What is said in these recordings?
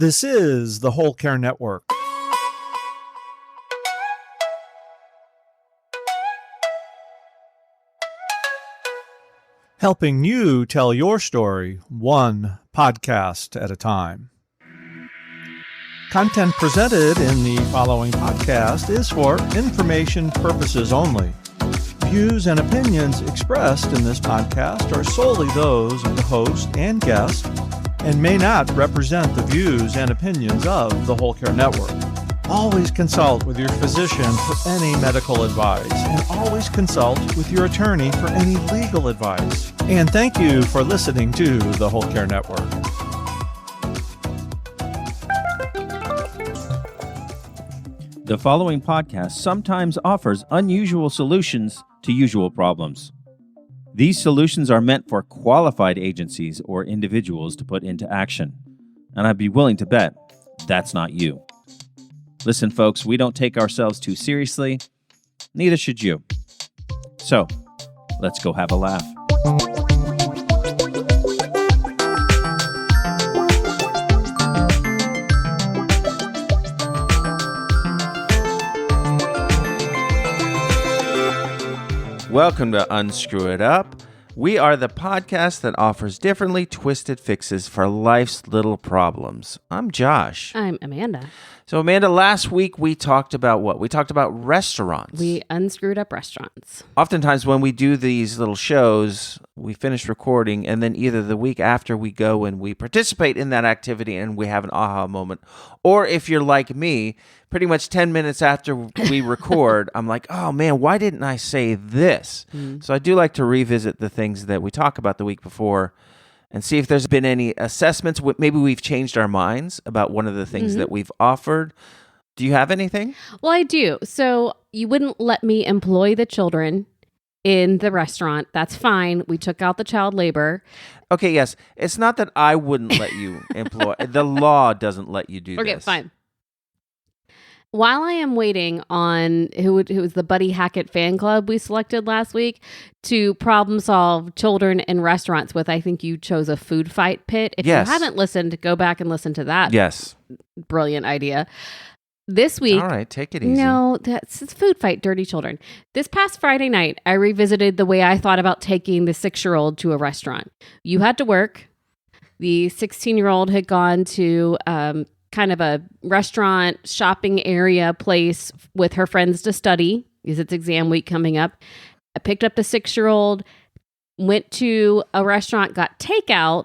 This is the Whole Care Network. Helping you tell your story one podcast at a time. Content presented in the following podcast is for information purposes only. Views and opinions expressed in this podcast are solely those of the host and guest and may not represent the views and opinions of the Whole Care Network. Always consult with your physician for any medical advice, and always consult with your attorney for any legal advice. And thank you for listening to the Whole Care Network. The following podcast sometimes offers unusual solutions to usual problems. These solutions are meant for qualified agencies or individuals to put into action. And I'd be willing to bet that's not you. Listen, folks, we don't take ourselves too seriously. Neither should you. So, let's go have a laugh. Welcome to Unscrew It Up. We are the podcast that offers differently twisted fixes for life's little problems. I'm Josh. I'm Amanda. So, Amanda, last week we talked about what? We talked about restaurants. We unscrewed up restaurants. Oftentimes when we do these little shows, we finish recording, and then either the week after we go and we participate in that activity and we have an aha moment, or if you're like me, pretty much 10 minutes after we record, I'm like, oh man, why didn't I say this? So I do like to revisit the things that we talk about the week before and see if there's been any assessments. Maybe we've changed our minds about one of the things that we've offered. Do you have anything? Well, I do. So you wouldn't let me employ the children in the restaurant. That's fine. We took out the child labor. Okay, yes. It's not that I wouldn't let you employ. The law doesn't let you do this. Okay, fine. While I am waiting on who was the Buddy Hackett fan club we selected last week to problem solve children in restaurants with, I think you chose a food fight pit. If you haven't listened, go back and listen to that. Yes. Brilliant idea. This week. All right, take it easy. No, it's food fight, dirty children. This past Friday night, I revisited the way I thought about taking the 6-year-old to a restaurant. You had to work. The 16-year-old had gone to kind of a restaurant shopping area place with her friends to study because it's exam week coming up. I picked up the 6-year-old, went to a restaurant, got takeout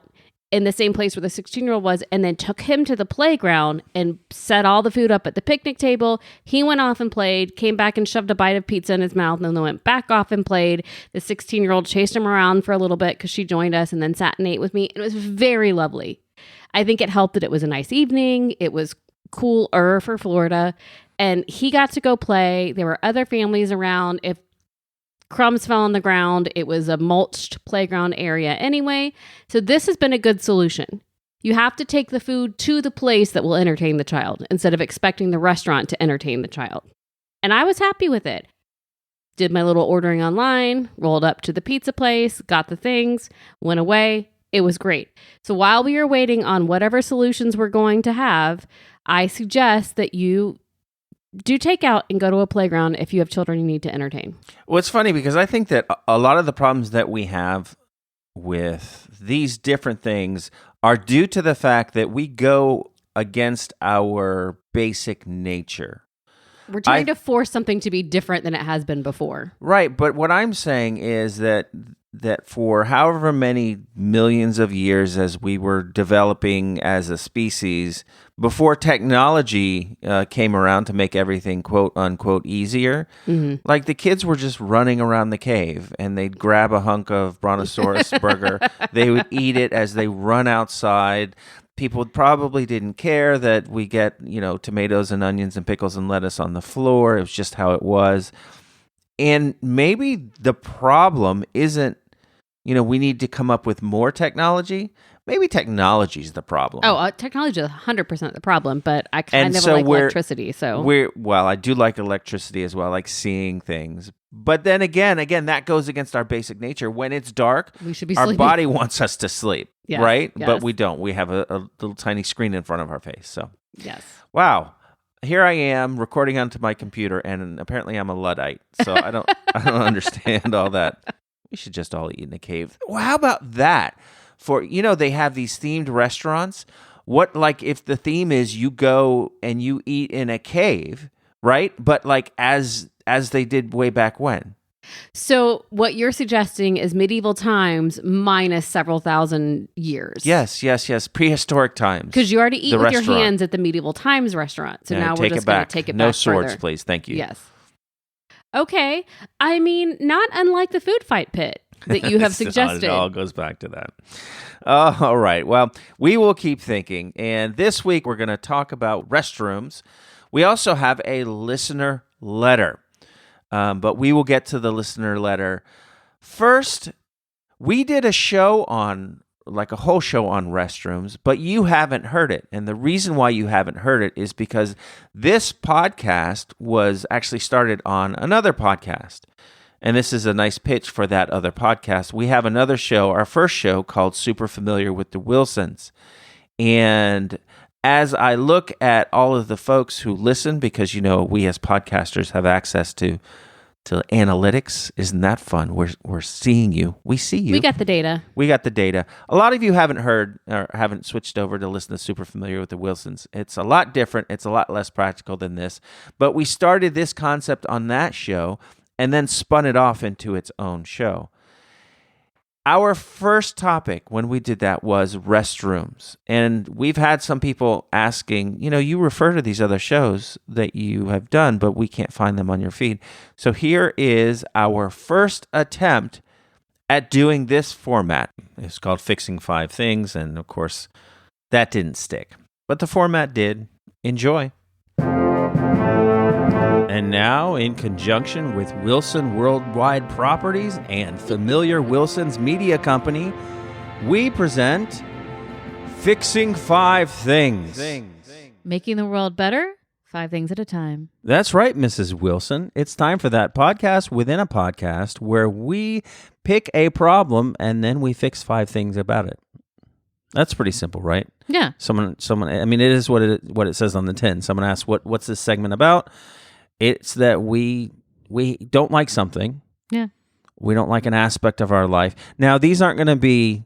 in the same place where the 16-year-old was, and then took him to the playground and set all the food up at the picnic table. He went off and played, came back and shoved a bite of pizza in his mouth, and then went back off and played. The 16-year-old chased him around for a little bit because she joined us and then sat and ate with me. It was very lovely. I think it helped that it was a nice evening. It was cooler for Florida, and he got to go play. There were other families around. If crumbs fell on the ground, it was a mulched playground area anyway. So this has been a good solution. You have to take the food to the place that will entertain the child instead of expecting the restaurant to entertain the child. And I was happy with it. Did my little ordering online, rolled up to the pizza place, got the things, went away. It was great. So while we are waiting on whatever solutions we're going to have, I suggest that you do take out and go to a playground if you have children you need to entertain. Well, it's funny because I think that a lot of the problems that we have with these different things are due to the fact that we go against our basic nature. We're trying to force something to be different than it has been before. Right, but what I'm saying is that for however many millions of years as we were developing as a species, before technology came around to make everything quote unquote easier, like the kids were just running around the cave and they'd grab a hunk of brontosaurus burger. They would eat it as they run outside. People probably didn't care that we get, tomatoes and onions and pickles and lettuce on the floor. It was just how it was. And maybe the problem isn't, we need to come up with more technology. maybe technology's the problem. Oh, technology is 100% the problem, but I kind of like electricity. So I do like electricity as well, like seeing things. But then again, that goes against our basic nature. When it's dark, we should be our sleeping. body wants us to sleep, Yes, right? yes. But we don't. We have a little tiny screen in front of our face. So yes. Wow. Here I am recording onto my computer, and apparently I'm a Luddite. So I don't understand all that. We should just all eat in a cave. Well, how about that? They have these themed restaurants. What, like, if the theme is you go and you eat in a cave, right? But like as they did way back when. So what you're suggesting is medieval times minus several thousand years. Yes. Prehistoric times. Because you already eat with your hands at the medieval times restaurant. So now we're just going to take it back. No swords, further. Please. Thank you. Yes. Okay. I mean, not unlike the food fight pit that you have suggested. It all goes back to that. All right. Well, we will keep thinking. And this week we're going to talk about restrooms. We also have a listener letter. But we will get to the listener letter. First, we did a show a whole show on restrooms, but you haven't heard it. And the reason why you haven't heard it is because this podcast was actually started on another podcast. And this is a nice pitch for that other podcast. We have another show, our first show, called Super Familiar with the Wilsons. And as I look at all of the folks who listen, because, we as podcasters have access to analytics. Isn't that fun? We're seeing you. We see you. We got the data. A lot of you haven't heard or haven't switched over to listen to Super Familiar with the Wilsons. It's a lot different. It's a lot less practical than this. But we started this concept on that show and then spun it off into its own show. Our first topic when we did that was restrooms. And we've had some people asking, you refer to these other shows that you have done, but we can't find them on your feed. So here is our first attempt at doing this format. It's called Fixing 5 Things. And of course, that didn't stick. But the format did. Enjoy. And now, in conjunction with Wilson Worldwide Properties and Familiar Wilson's Media Company, we present Fixing 5 Things. Making the world better, 5 things at a time. That's right, Mrs. Wilson. It's time for that podcast within a podcast where we pick a problem and then we fix 5 things about it. That's pretty simple, right? Yeah. Someone. I mean, it is what it says on the tin. Someone asks, "What's this segment about?" It's that we don't like something. Yeah. We don't like an aspect of our life. Now, these aren't going to be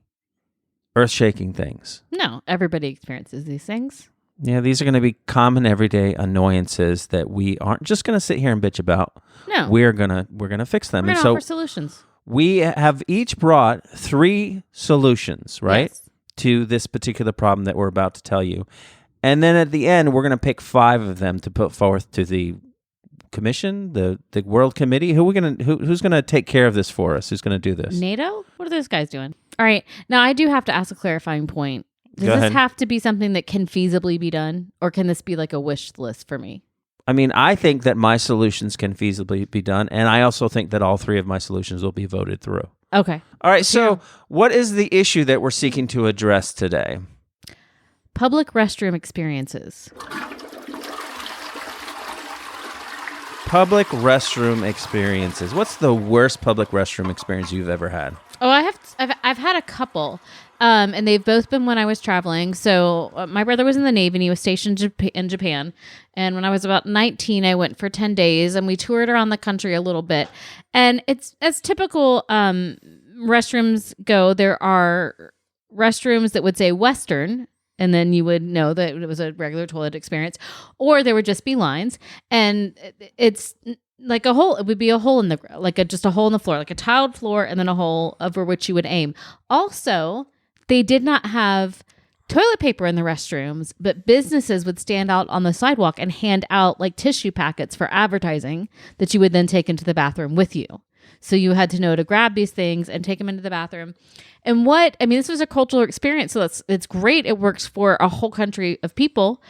earth-shaking things. No, everybody experiences these things. Yeah, these are going to be common everyday annoyances that we aren't just going to sit here and bitch about. No. We're going to fix them. We're going to offer solutions. We have each brought 3 solutions, right? Yes. To this particular problem that we're about to tell you. And then at the end, we're going to pick 5 of them to put forth to the commission, the World Committee. Who's going to take care of this for us? Who's going to do this? NATO? What are those guys doing? All right. Now, I do have to ask a clarifying point. Does this have to be something that can feasibly be done? Or can this be like a wish list for me? I mean, I think that my solutions can feasibly be done. And I also think that all 3 of my solutions will be voted through. Okay. All right. So what is the issue that we're seeking to address today? Public restroom experiences. Public restroom experiences. What's the worst public restroom experience you've ever had? Oh, I've had a couple, and they've both been when I was traveling. So my brother was in the Navy and he was stationed in Japan. And when I was about 19, I went for 10 days and we toured around the country a little bit. And it's as typical restrooms go. There are restrooms that would say Western, and then you would know that it was a regular toilet experience, or there would just be lines, and it's like a hole. It would be a hole in the just a hole in the floor, like a tiled floor, and then a hole over which you would aim. Also, they did not have toilet paper in the restrooms, but businesses would stand out on the sidewalk and hand out like tissue packets for advertising that you would then take into the bathroom with you. So you had to know to grab these things and take them into the bathroom. And this was a cultural experience. So it's great. It works for a whole country of people.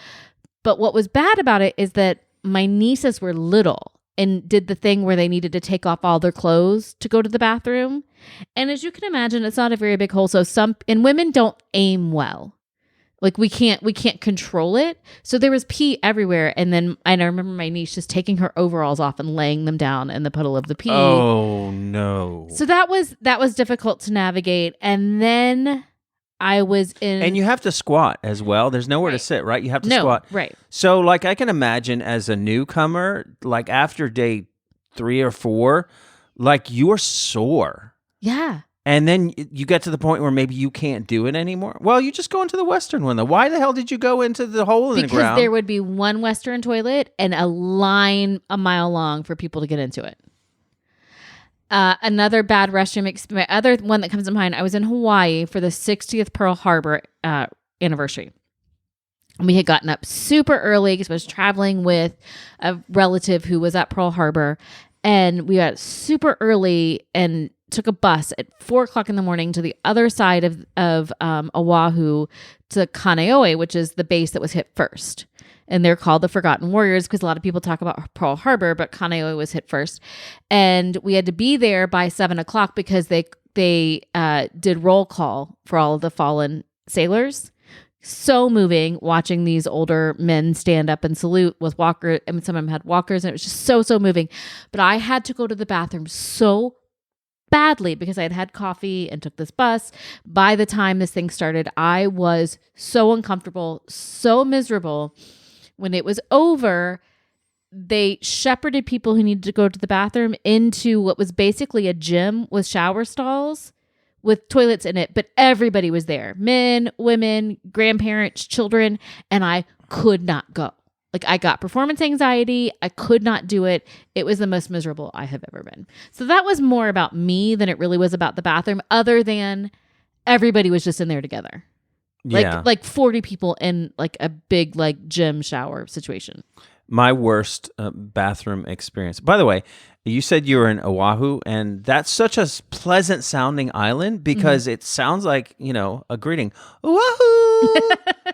But what was bad about it is that my nieces were little. and did the thing where they needed to take off all their clothes to go to the bathroom. And as you can imagine, it's not a very big hole. So and women don't aim well. Like we can't control it. So there was pee everywhere. And I remember my niece just taking her overalls off and laying them down in the puddle of the pee. Oh no. So that was difficult to navigate. And then I was in... And you have to squat as well. There's nowhere to sit, right? You have to squat. Right. So like I can imagine as a newcomer, like after day 3 or 4, like you're sore. Yeah. And then you get to the point where maybe you can't do it anymore. Well, you just go into the Western one, though. Why the hell did you go into the hole in the ground? Because there would be one Western toilet and a line a mile long for people to get into it. Another bad restroom experience. Other one that comes to mind, I was in Hawaii for the 60th Pearl Harbor anniversary. And we had gotten up super early because I was traveling with a relative who was at Pearl Harbor. And we got super early and took a bus at 4:00 in the morning to the other side of Oahu to Kaneohe, which is the base that was hit first. And they're called the Forgotten Warriors because a lot of people talk about Pearl Harbor, but Kaneohe was hit first. And we had to be there by 7:00 because they did roll call for all of the fallen sailors. So moving watching these older men stand up and salute with walkers. I mean, some of them had walkers, and it was just so moving. But I had to go to the bathroom so badly because I had had coffee and took this bus. By the time this thing started, I was so uncomfortable, so miserable. When it was over, they shepherded people who needed to go to the bathroom into what was basically a gym with shower stalls with toilets in it, but everybody was there. Men, women, grandparents, children, and I could not go. Like I got performance anxiety. I could not do it. It was the most miserable I have ever been. So that was more about me than it really was about the bathroom, other than everybody was just in there together. Like 40 people in like a big like gym shower situation. My worst bathroom experience. By the way, you said you were in Oahu, and that's such a pleasant sounding island because it sounds like, a greeting. Oahu!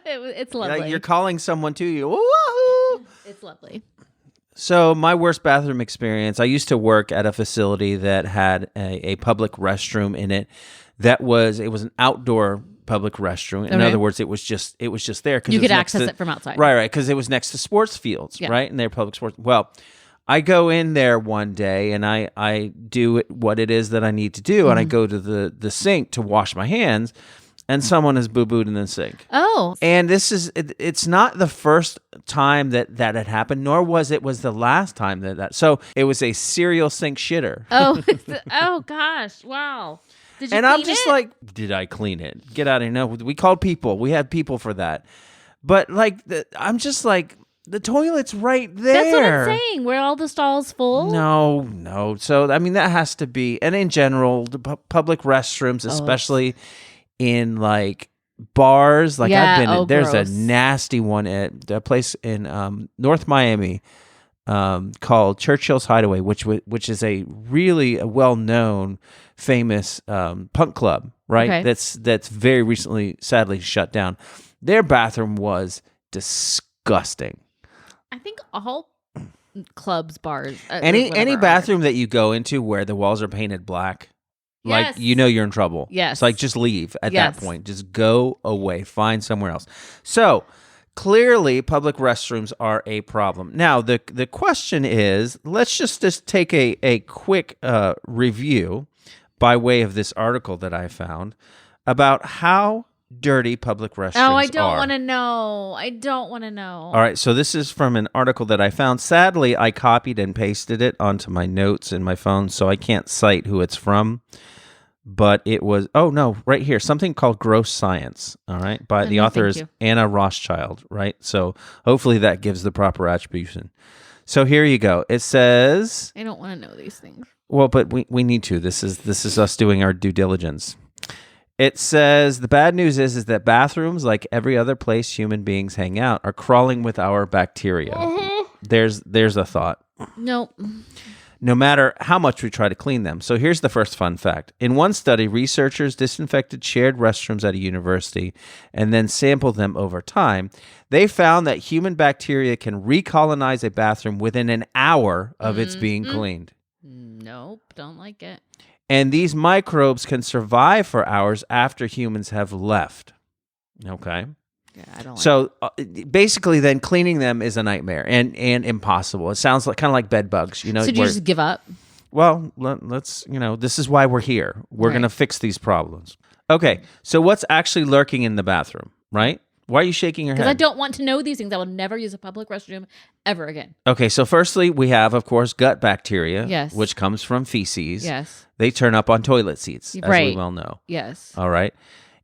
It's lovely. Like you're calling someone to you. Oahu! It's lovely. So my worst bathroom experience, I used to work at a facility that had a public restroom in it. It was an outdoor public restroom. In other words, it was just there because you could access it from outside. Right, because it was next to sports fields, right? And they're public sports. Well, I go in there one day and I do what it is that I need to do, and I go to the sink to wash my hands, and someone has boo-booed in the sink. Oh. And it's not the first time that had happened, nor was it the last time that. So it was a serial sink shitter. Oh, oh gosh. Wow. Did you and clean I'm just it? like, did I clean it? Get out of here. No, we called people. We had people for that. But like, I'm just like, the toilet's right there. That's what I'm saying. Were all the stalls full? No. So, I mean, that has to be, and in general, the public restrooms, especially in like bars, like I've been in, there's gross. a nasty one at a place in North Miami called Churchill's Hideaway, which is a really well-known, famous punk club, right? Okay. That's very recently, sadly, shut down. Their bathroom was disgusting. I think all clubs, bars, any bathroom that you go into where the walls are painted black, like you're in trouble. Yes. It's like just leave at that point. Just go away. Find somewhere else. So clearly, public restrooms are a problem. Now, the question is, let's just take a quick review by way of this article that I found about how dirty public restrooms are. Oh, I don't want to know. I don't want to know. All right, so this is from an article that I found. Sadly, I copied and pasted it onto my notes in my phone, so I can't cite who it's from. But it was, right here, something called Gross Science, all right? By the author is Anna Rothschild, right? So hopefully that gives the proper attribution. So here you go. It says... I don't want to know these things. Well, but we need to. This is us doing our due diligence. It says, the bad news is that bathrooms, like every other place human beings hang out, are crawling with our bacteria. There's a thought. Nope. no matter how much we try to clean them. So here's the first fun fact. In one study, researchers disinfected shared restrooms at a university and then sampled them over time. They found that human bacteria can recolonize a bathroom within an hour of its being cleaned. Nope, don't like it. And these microbes can survive for hours after humans have left. Okay. Yeah, I don't like So basically, then cleaning them is a nightmare and impossible. It sounds like kind of like bed bugs, you know. So do you just give up? Well, let's this is why we're here. We're going to fix these problems. Okay, so what's actually lurking in the bathroom, right? Why are you shaking your head? Because I don't want to know these things. I will never use a public restroom ever again. Okay, so firstly, we have, of course, gut bacteria, Yes. which comes from feces. Yes. They turn up on toilet seats, as we well know. Yes. All right.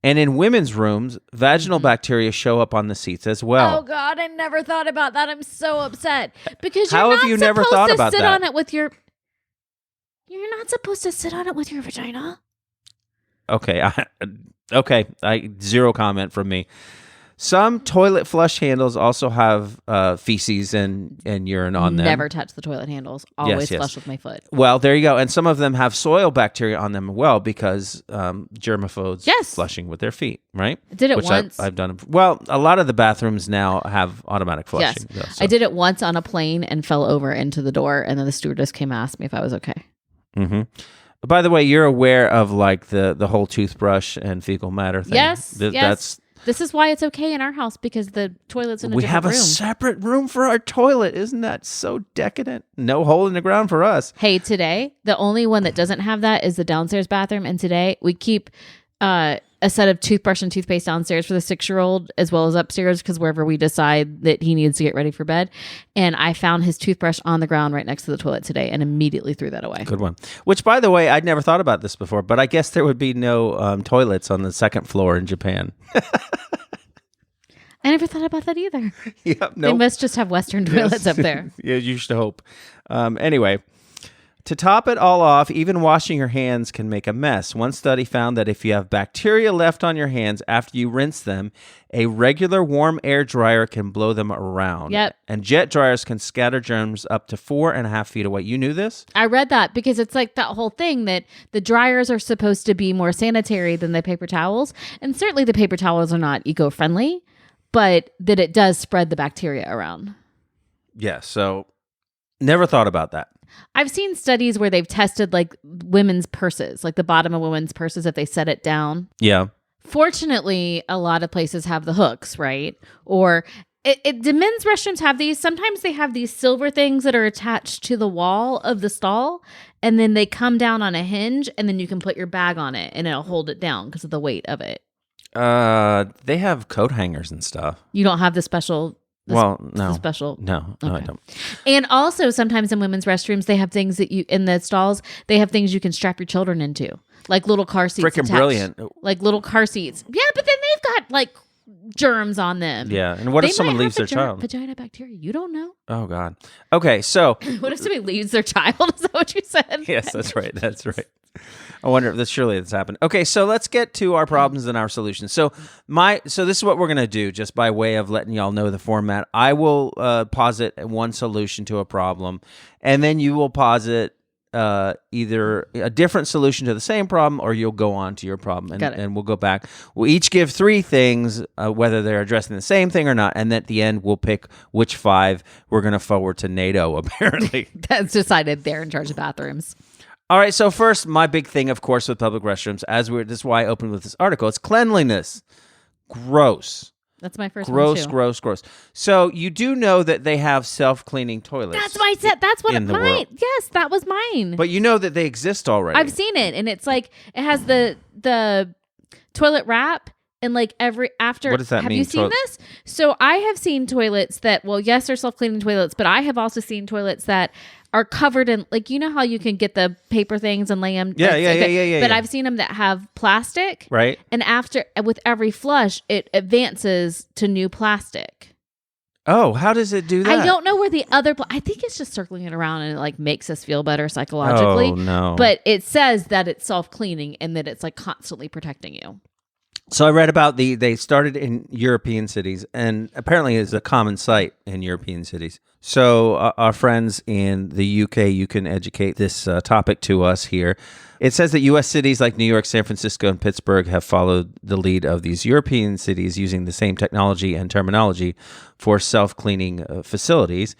And in women's rooms, vaginal bacteria show up on the seats as well. Oh God, I never thought about that. I'm so upset because How you're have not you never supposed thought to about sit that? on it with your. You're not supposed to sit on it with your vagina. Okay, zero comment from me. Some toilet flush handles also have feces and urine on them. Never touch the toilet handles. Always Yes. flush with my foot. Well, there you go. And some of them have soil bacteria on them as well because germaphobes Yes. flushing with their feet, right? I did it Which once. I've done. Well, a lot of the bathrooms now have automatic flushing. Yes. Though, so. I did it once on a plane and fell over into the door, and then the stewardess came and asked me if I was okay. Mm-hmm. By the way, you're aware of like the whole toothbrush and fecal matter thing. Yes. That's This is why it's okay in our house because the toilet's in a we different have room. a separate room for our toilet. Isn't that so decadent? No hole in the ground for us. Hey, today, the only one that doesn't have that is the downstairs bathroom. And today we keep a set of toothbrush and toothpaste downstairs for the 6-year-old as well as upstairs because wherever we decide that he needs to get ready for bed. And I found his toothbrush on the ground right next to the toilet today and immediately threw that away. Good one. Which, by the way, I'd never thought about this before, but I guess there would be no toilets on the second floor in Japan. I never thought about that either. Yep. They must just have Western toilets up there. Yeah, you should hope. Anyway, to top it all off, even washing your hands can make a mess. One study found that if you have bacteria left on your hands after you rinse them, a regular warm air dryer can blow them around. Yep. And jet dryers can scatter germs up to 4.5 feet away. You knew this? I read that because it's like that whole thing that the dryers are supposed to be more sanitary than the paper towels. And certainly the paper towels are not eco-friendly, but that it does spread the bacteria around. Yeah, so never thought about that. I've seen studies where they've tested like women's purses, like the bottom of women's purses if they set it down. Yeah. Fortunately, a lot of places have the hooks, right? Or the men's restrooms have these. Sometimes they have these silver things that are attached to the wall of the stall, and then they come down on a hinge, and then you can put your bag on it, and it'll hold it down because of the weight of it. They have coat hangers and stuff. You don't have the special... No. special. No, I Okay. don't. And also sometimes in women's restrooms, they have things that in the stalls, they have things you can strap your children into, like little car seats. Freaking attached. brilliant. Like little car seats. Yeah, but then they've got like germs on them. Yeah, and what if They someone might leaves their have child? vagina bacteria. You don't know. Oh, God. Okay, so... What if somebody leaves their child? Is that what you said? Yes, that's right. That's right. I wonder if this surely that's happened. Okay, so let's get to our problems and our solutions. So this is what we're gonna do, just by way of letting y'all know the format. I will posit one solution to a problem, and then you will posit either a different solution to the same problem, or you'll go on to your problem, and we'll go back. We'll each give 3 things, whether they're addressing the same thing or not, and at the end we'll pick which 5 we're gonna forward to NATO. Apparently, That's decided. They're in charge of bathrooms. All right, so first, my big thing, of course, with public restrooms, this is why I opened with this article, it's cleanliness. Gross. That's my first one too. Gross. So you do know that they have self-cleaning toilets. That's what I said. That's what in the mine. world. Yes, that was mine. But you know that they exist already. I've seen it, and it's like it has the toilet wrap. And like after, what does that have mean? you seen this? So I have seen toilets that, well, yes, they're self-cleaning toilets, but I have also seen toilets that are covered in, like, you know how you can get the paper things and lay them? Yeah. But I've seen them that have plastic. Right. And with every flush, it advances to new plastic. Oh, how does it do that? I don't know where the other, I think it's just circling it around and it like makes us feel better psychologically. Oh, no. But it says that it's self-cleaning and that it's like constantly protecting you. So I read about they started in European cities, and apparently it's a common sight in European cities. So our friends in the UK, you can educate this topic to us here. It says that U.S. cities like New York, San Francisco, and Pittsburgh have followed the lead of these European cities using the same technology and terminology for self-cleaning facilities.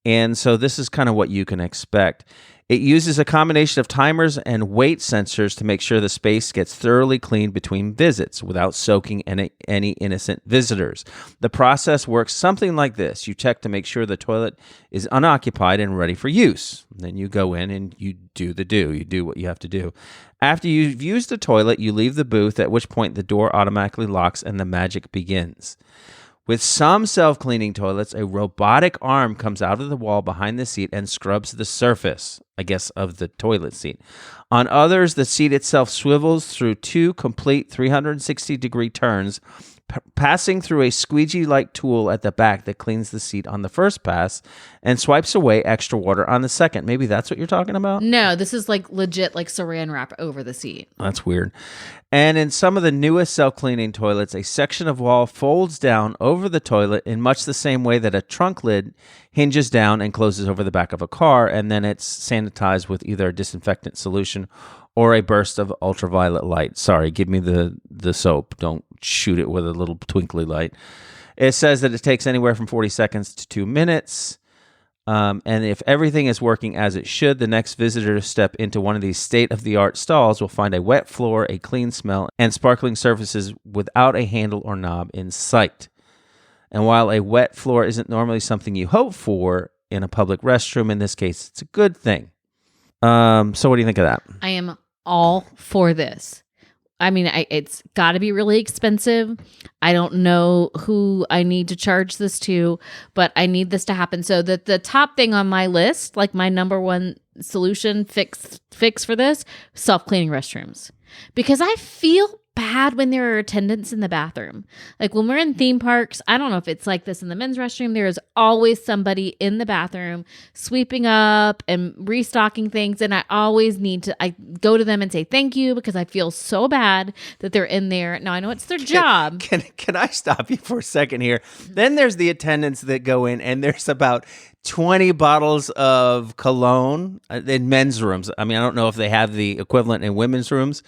And so this is kind of what you can expect. It uses a combination of timers and weight sensors to make sure the space gets thoroughly cleaned between visits without soaking any innocent visitors. The process works something like this. You check to make sure the toilet is unoccupied and ready for use. Then you go in and you do You do what you have to do. After you've used the toilet, you leave the booth, at which point the door automatically locks and the magic begins. With some self-cleaning toilets, a robotic arm comes out of the wall behind the seat and scrubs the surface, I guess, of the toilet seat. On others, the seat itself swivels through 2 complete 360-degree turns, passing through a squeegee-like tool at the back that cleans the seat on the first pass and swipes away extra water on the second. Maybe that's what you're talking about? No, this is like legit like saran wrap over the seat. That's weird. And in some of the newest self-cleaning toilets, a section of wall folds down over the toilet in much the same way that a trunk lid hinges down and closes over the back of a car, and then it's sanitized with either a disinfectant solution or a burst of ultraviolet light. Sorry, give me the soap. Don't shoot it with a little twinkly light. It says that it takes anywhere from 40 seconds to 2 minutes. And if everything is working as it should, the next visitor to step into one of these state-of-the-art stalls will find a wet floor, a clean smell, and sparkling surfaces without a handle or knob in sight. And while a wet floor isn't normally something you hope for in a public restroom, in this case, it's a good thing. So what do you think of that? I am all for this. I mean, it's got to be really expensive. I don't know who I need to charge this to, but I need this to happen. So that the top thing on my list, like my number one solution fix for this, self-cleaning restrooms. Because I feel bad when there are attendants in the bathroom. Like when we're in theme parks, I don't know if it's like this in the men's restroom, there is always somebody in the bathroom sweeping up and restocking things. And I always I go to them and say thank you because I feel so bad that they're in there. Now I know it's their job. Can I stop you for a second here? Then there's the attendants that go in and there's about 20 bottles of cologne in men's rooms. I mean, I don't know if they have the equivalent in women's rooms.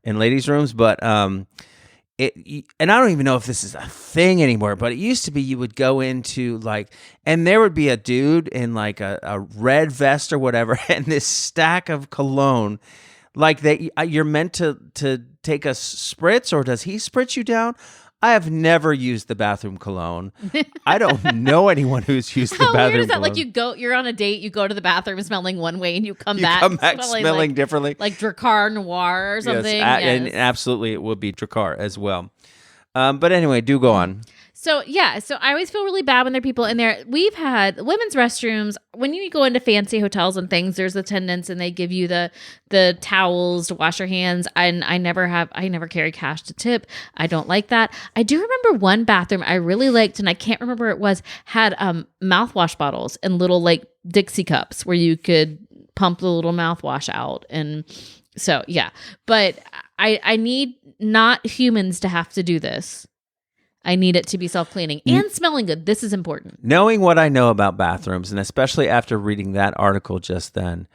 In ladies' rooms, but and I don't even know if this is a thing anymore, but it used to be you would go into and there would be a dude in like a red vest or whatever, and this stack of cologne, you're meant to take a spritz, or does he spritz you down? I have never used the bathroom cologne. I don't know anyone who's used the bathroom cologne. How weird is that? Like you're on a date, you go to the bathroom smelling one way, and you come back smelling differently, like Drakkar Noir or something. Yes, and absolutely, it would be Drakkar as well. But anyway, do go on. So I always feel really bad when there are people in there. We've had women's restrooms. When you go into fancy hotels and things, there's attendants and they give you the towels to wash your hands. And I never carry cash to tip. I don't like that. I do remember one bathroom I really liked, and I can't remember what it was, had mouthwash bottles and little like Dixie cups where you could pump the little mouthwash out. And so, yeah, but I need not humans to have to do this. I need it to be self-cleaning and smelling good. This is important. Knowing what I know about bathrooms, and especially after reading that article just then,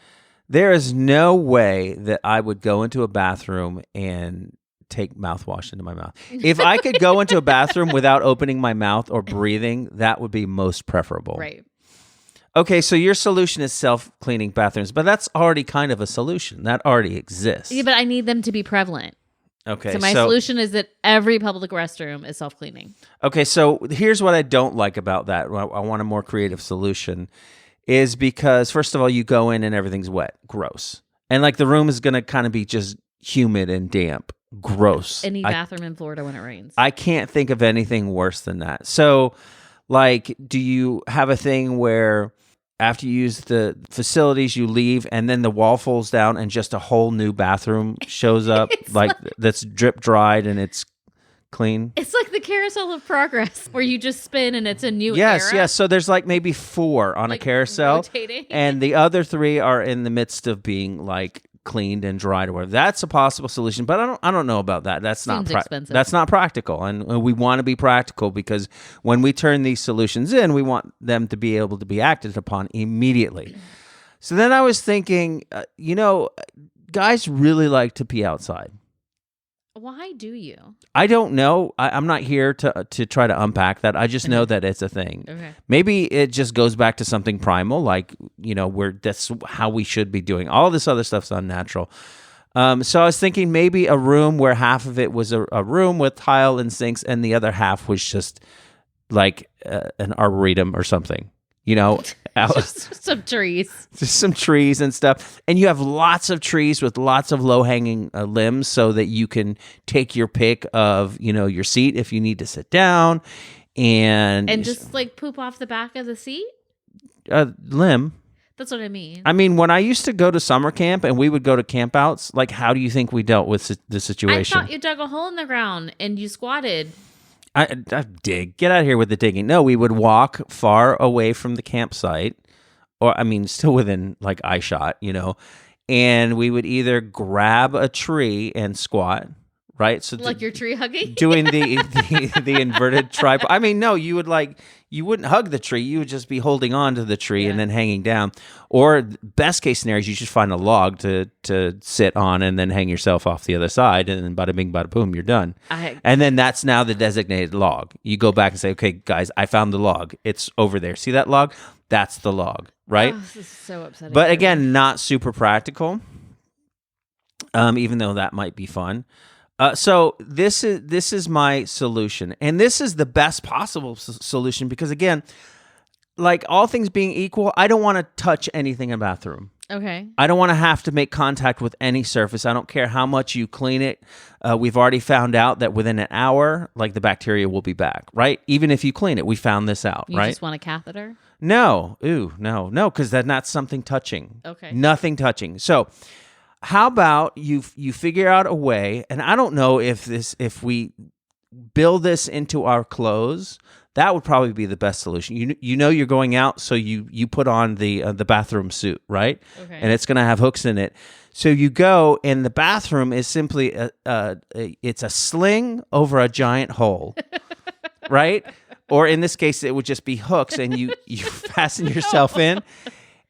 there is no way that I would go into a bathroom and take mouthwash into my mouth. If I could go into a bathroom without opening my mouth or breathing, that would be most preferable. Right. Okay, so your solution is self-cleaning bathrooms, but that's already kind of a solution. That already exists. Yeah, but I need them to be prevalent. Okay, so my solution is that every public restroom is self-cleaning. Okay, so here's what I don't like about that. I want a more creative solution, is because, first of all, you go in and everything's wet. Gross. And the room is going to kind of be just humid and damp. Gross. Any bathroom in Florida when it rains. I can't think of anything worse than that. So, do you have a thing where after you use the facilities, you leave, and then the wall folds down, and just a whole new bathroom shows up, that's drip dried and it's clean? It's like the carousel of progress, where you just spin and it's a new era. Yes. So there's maybe 4 on a carousel, rotating. And the other 3 are in the midst of being cleaned and dried or whatever. That's a possible solution, but I don't know about that. That's Seems not expensive. That's not practical, and we want to be practical because when we turn these solutions in, we want them to be able to be acted upon immediately. So then I was thinking, guys really like to pee outside. Why do you? I don't know. I'm not here to try to unpack that. I just know that it's a thing. Okay. Maybe it just goes back to something primal, like, that's how we should be doing. All this other stuff's unnatural. So I was thinking maybe a room where half of it was a room with tile and sinks and the other half was just like an arboretum or something. Just some trees. Just some trees and stuff. And you have lots of trees with lots of low-hanging limbs so that you can take your pick of, your seat if you need to sit down. And just like poop off the back of the seat? Limb. That's what I mean. I mean, when I used to go to summer camp and we would go to campouts, like, how do you think we dealt with the situation? I thought you dug a hole in the ground and you squatted. I dig. Get out of here with the digging. No, we would walk far away from the campsite, or still within like eye shot, and we would either grab a tree and squat, right? So like you're tree hugging? Doing the inverted tripod. No, you wouldn't hug the tree. You would just be holding on to the tree and then hanging down. Or best case scenario is you just find a log to sit on and then hang yourself off the other side, and then bada bing, bada boom, you're done. And then that's now the designated log. You go back and say, okay, guys, I found the log. It's over there. See that log? That's the log, right? Oh, this is so upsetting. But again, not super practical, even though that might be fun. So this is my solution, and this is the best possible solution because, again, like all things being equal, I don't want to touch anything in a bathroom. Okay. I don't want to have to make contact with any surface. I don't care how much you clean it. We've already found out that within an hour, like, the bacteria will be back, right? Even if you clean it, we found this out, You right? just want a catheter? No. No, because that's not something touching. Okay. Nothing touching. So how about you figure out a way, and I don't know if we build this into our clothes, that would probably be the best solution. You're going out, so you put on the bathroom suit, right? Okay. And it's going to have hooks in it. So you go, and the bathroom is simply it's a sling over a giant hole, right? Or in this case, it would just be hooks, and you fasten yourself in,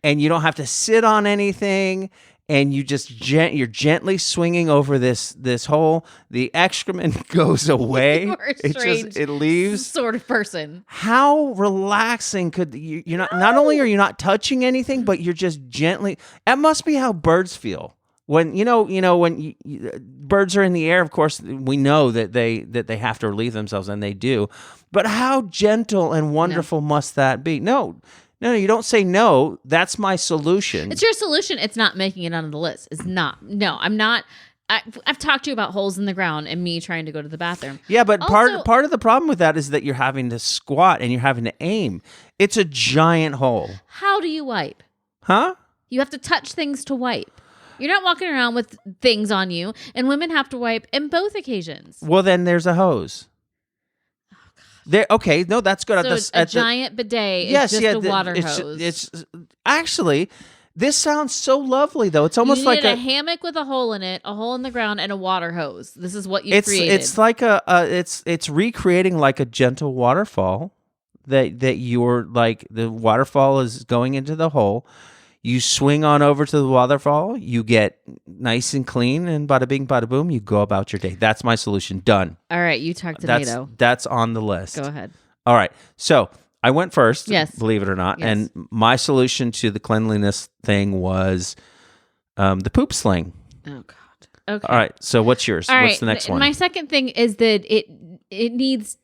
and you don't have to sit on anything. And you just you're gently swinging over this hole. The excrement goes away. You are a strange it leaves. Sort of person. How relaxing could you're not? Not only are you not touching anything, but you're just gently. That must be how birds feel when when birds are in the air. Of course, we know that they have to relieve themselves, and they do. But how gentle and wonderful must that be? No, you don't say no. That's my solution. It's your solution. It's not making it on the list. It's not. No, I'm not. I've talked to you about holes in the ground and me trying to go to the bathroom. Yeah, but part of the problem with that is that you're having to squat and you're having to aim. It's a giant hole. How do you wipe? Huh? You have to touch things to wipe. You're not walking around with things on you, and women have to wipe in both occasions. Well, then there's a hose. There, okay, no, that's good. So a giant bidet is just a water hose. It's actually, this sounds so lovely though. It's almost like a hammock with a hole in it, a hole in the ground, and a water hose. This is what you created. It's like it's recreating like a gentle waterfall that you're like the waterfall is going into the hole. You swing on over to the waterfall, you get nice and clean, and bada bing, bada boom, you go about your day. That's my solution. Done. All right, you talk tomato. That's on the list. Go ahead. All right. So I went first, yes, believe it or not. Yes. And my solution to the cleanliness thing was the poop sling. Oh, God. Okay. All right. So what's yours? What's the next one? My second thing is that it needs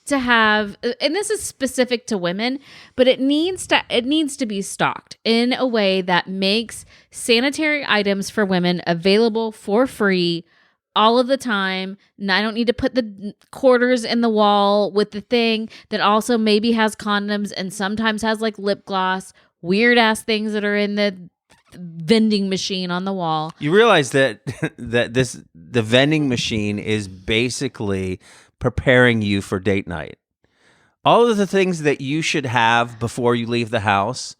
to have, and this is specific to women, but it needs to be stocked in a way that makes sanitary items for women available for free all of the time. And I don't need to put the quarters in the wall with the thing that also maybe has condoms and sometimes has like lip gloss, weird ass things that are in the vending machine on the wall. You realize that the vending machine is basically preparing you for date night. All of the things that you should have before you leave the house,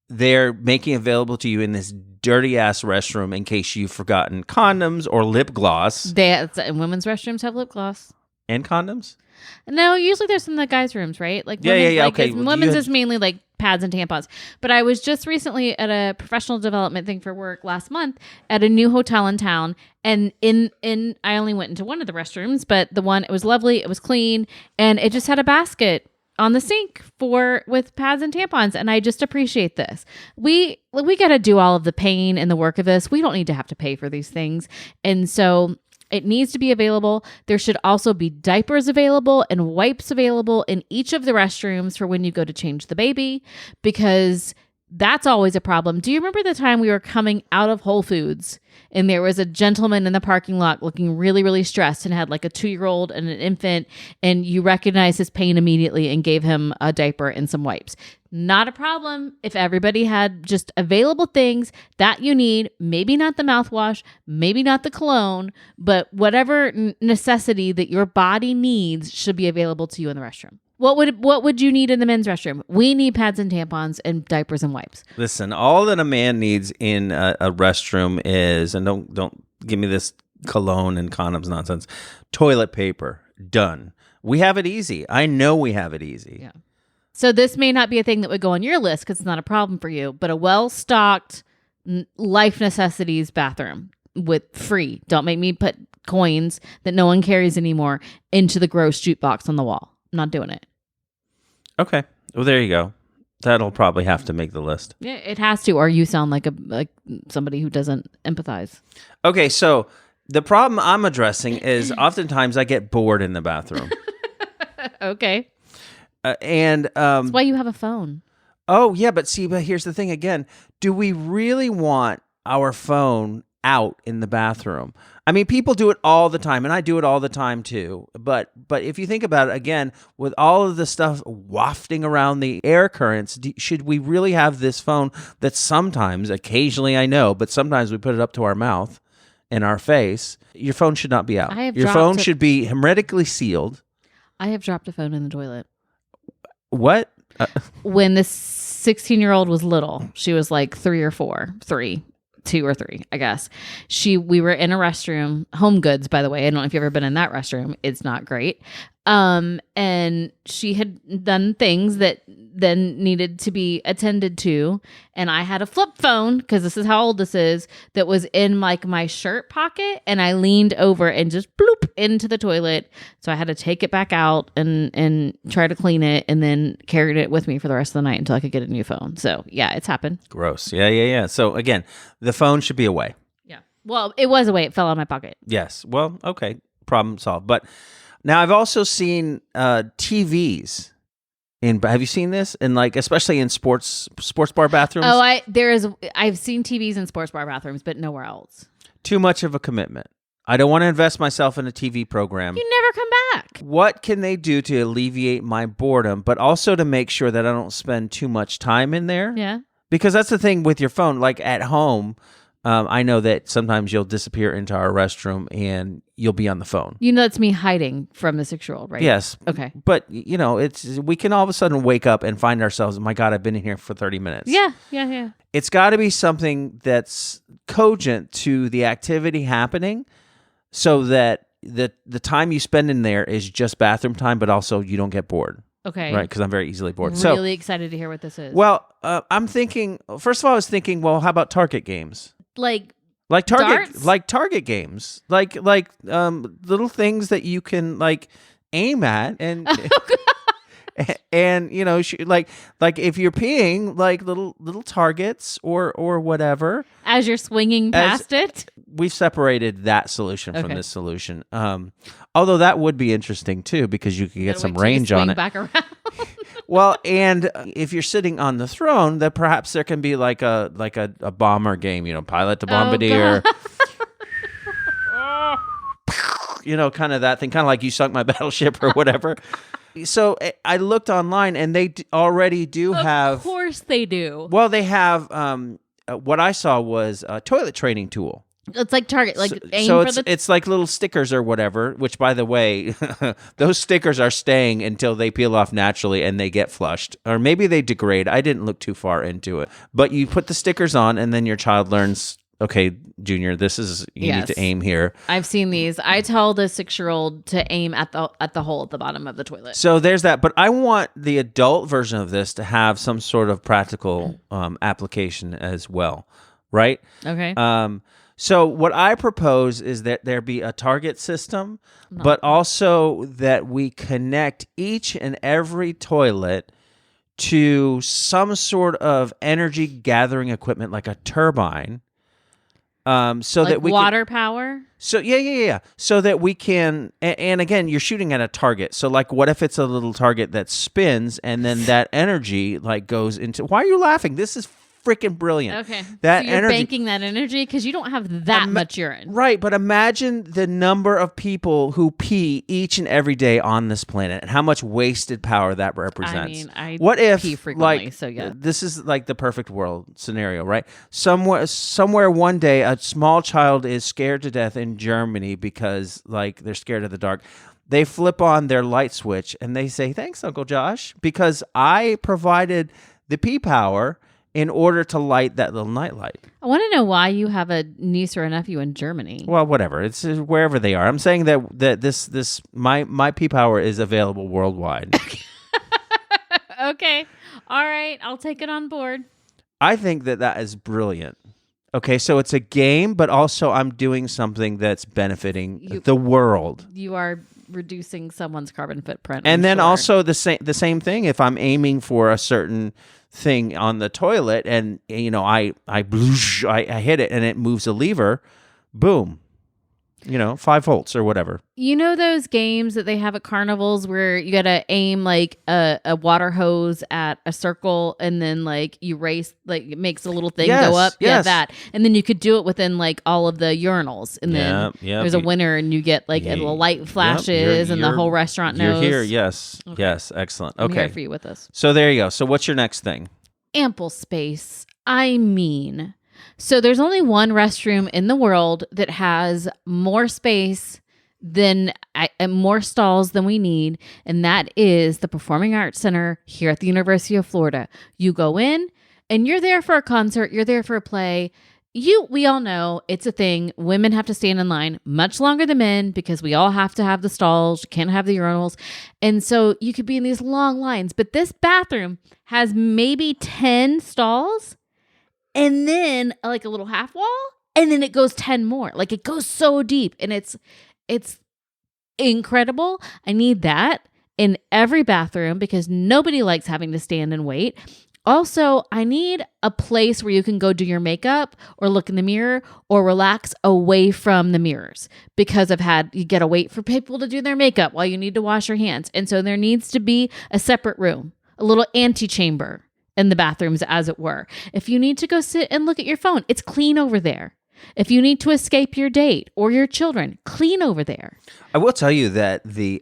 they're making available to you in this dirty ass restroom in case you've forgotten condoms or lip gloss. And women's restrooms have lip gloss. And condoms? No, usually there's in the guys' rooms, right? Like Okay. Women's is mainly like pads and tampons. But I was just recently at a professional development thing for work last month at a new hotel in town, and in I only went into one of the restrooms, but it was lovely, it was clean, and it just had a basket on the sink with pads and tampons, and I just appreciate this. We got to do all of the pain and the work of this. We don't need to have to pay for these things, and so it needs to be available. There should also be diapers available and wipes available in each of the restrooms for when you go to change the baby, because that's always a problem. Do you remember the time we were coming out of Whole Foods and there was a gentleman in the parking lot looking really, really stressed and had like a 2-year-old and an infant, and you recognized his pain immediately and gave him a diaper and some wipes? Not a problem if everybody had just available things that you need. Maybe not the mouthwash, maybe not the cologne, but whatever necessity that your body needs should be available to you in the restroom. What would you need in the men's restroom? We need pads and tampons and diapers and wipes. Listen, all that a man needs in a restroom is, and don't give me this cologne and condoms nonsense, toilet paper. Done. We have it easy. I know we have it easy. Yeah. So this may not be a thing that would go on your list because it's not a problem for you, but a well-stocked life necessities bathroom with free. Don't make me put coins that no one carries anymore into the gross jukebox on the wall. I'm not doing it. Okay. Well, there you go. That'll probably have to make the list. Yeah, it has to, or you sound like somebody who doesn't empathize. Okay, so the problem I'm addressing is oftentimes I get bored in the bathroom. Okay. And that's why you have a phone. Oh, yeah, but here's the thing again. Do we really want our phone out in the bathroom? I mean, people do it all the time, and I do it all the time too. But if you think about it, again, with all of the stuff wafting around the air currents, should we really have this phone that sometimes, occasionally I know, but sometimes we put it up to our mouth and our face? Your phone should not be out. Your phone should be hermetically sealed. I have dropped a phone in the toilet. What? When this 16-year-old was little, she was like 2 or 3, I guess. We were in a restroom, Home Goods, by the way. I don't know if you've ever been in that restroom. It's not great. And she had done things that then needed to be attended to. And I had a flip phone, because this is how old this is, that was in like my shirt pocket. And I leaned over and just bloop into the toilet. So I had to take it back out and try to clean it, and then carried it with me for the rest of the night until I could get a new phone. So yeah, it's happened. Gross. Yeah. So again, the phone should be away. Yeah. Well, it was away. It fell out of my pocket. Yes. Well, okay. Problem solved. But now I've also seen TVs. Have you seen this? And like, especially in sports bar bathrooms? Oh, I've seen TVs in sports bar bathrooms, but nowhere else. Too much of a commitment. I don't want to invest myself in a TV program. You never come back. What can they do to alleviate my boredom, but also to make sure that I don't spend too much time in there? Yeah. Because that's the thing with your phone. Like at home, I know that sometimes you'll disappear into our restroom and you'll be on the phone. You know, that's me hiding from the 6-year-old, right? Yes. Okay. But, you know, we can all of a sudden wake up and find ourselves, oh my God, I've been in here for 30 minutes. Yeah. It's got to be something that's cogent to the activity happening, so that the time you spend in there is just bathroom time, but also you don't get bored. Okay. Right, because I'm very easily bored. Really excited to hear what this is. Well, I'm thinking, first of all, I was thinking, well, how about target games? Like Target games, like little things that you can like aim at and and you know like if you're peeing, like little targets or whatever as you're swinging past it. We've separated that solution from this solution. Although that would be interesting too, because you could get some range on it. Back around. Well, and if you're sitting on the throne, then perhaps there can be like a bomber game, you know, pilot to bombardier. You know, kind of that thing, kind of like You Sunk My Battleship or whatever. So I looked online, and they already do have. Of course they do. Well, they have. What I saw was a toilet training tool. It's like Target, like aim so for the. it's like little stickers or whatever. Which, by the way, those stickers are staying until they peel off naturally and they get flushed, or maybe they degrade. I didn't look too far into it, but you put the stickers on, and then your child learns. Okay, Junior, this is you need to aim here. I've seen these. I tell the 6-year-old to aim at the hole at the bottom of the toilet. So there's that, but I want the adult version of this to have some sort of practical application as well, right? Okay. So what I propose is that there be a target system, but also that we connect each and every toilet to some sort of energy gathering equipment, like a turbine. So like that we water power. So yeah. So that we can, and again, you're shooting at a target. So like, what if it's a little target that spins, and then that energy like goes into? Why are you laughing? This is freaking brilliant. Okay. That so you're energy, banking that energy because you don't have that much urine. right? But imagine the number of people who pee each and every day on this planet, and how much wasted power that represents. I what if pee frequently, like so yeah. this is like the perfect world scenario, right? Somewhere one day a small child is scared to death in Germany because like they're scared of the dark. They flip on their light switch and they say, "Thanks, Uncle Josh, because I provided the pee power in order to light that little nightlight." I want to know why you have a niece or a nephew in Germany. Well, whatever. It's wherever they are. I'm saying that this my pee power is available worldwide. Okay. All right. I'll take it on board. I think that is brilliant. Okay, so it's a game, but also I'm doing something that's benefiting the world. You are reducing someone's carbon footprint. And I'm then sure. also the same thing. If I'm aiming for a certain thing on the toilet, and I hit it and it moves a lever, boom, 5 volts or whatever. You know those games that they have at carnivals where you gotta aim like a water hose at a circle, and then like you race, like it makes a little thing go up. Yes. Yeah, that, and then you could do it within like all of the urinals, and then there's a winner, and you get like a light flashes, and the whole restaurant knows. You're here, yes, okay. Yes, excellent. I'm okay, here for you with this. So there you go. So what's your next thing? Ample space. So there's only one restroom in the world that has more space than more stalls than we need, and that is the Performing Arts Center here at the University of Florida. You go in, and you're there for a concert, you're there for a play. We all know it's a thing. Women have to stand in line much longer than men because we all have to have the stalls. You can't have the urinals. And so you could be in these long lines, but this bathroom has maybe 10 stalls, and then like a little half wall, and then it goes 10 more. Like it goes so deep, and it's incredible. I need that in every bathroom because nobody likes having to stand and wait. Also, I need a place where you can go do your makeup or look in the mirror or relax away from the mirrors, because you got to wait for people to do their makeup while you need to wash your hands. And so there needs to be a separate room, a little antechamber in the bathrooms, as it were. If you need to go sit and look at your phone, it's clean over there. If you need to escape your date or your children, clean over there. I will tell you that the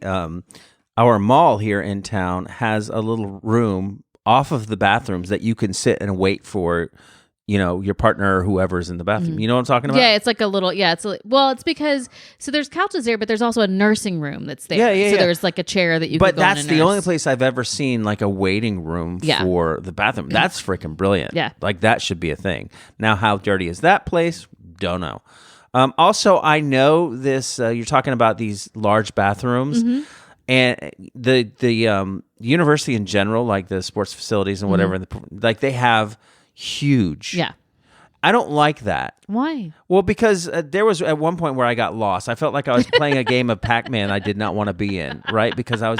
our mall here in town has a little room off of the bathrooms that you can sit and wait for, your partner or whoever's in the bathroom. Mm-hmm. You know what I'm talking about? Yeah, it's like a little, it's because, so there's couches there, but there's also a nursing room that's there. Yeah. So there's like a chair that you can go in and nurse. But that's the only place I've ever seen like a waiting room for the bathroom. That's freaking brilliant. Yeah. Like that should be a thing. Now, how dirty is that place? Don't know. Also, I know this, you're talking about these large bathrooms. Mm-hmm. And the university in general, like the sports facilities and whatever, like they have huge. Yeah. I don't like that. Why? Well, because there was at one point where I got lost. I felt like I was playing a game of Pac-Man I did not want to be in, right? Because I was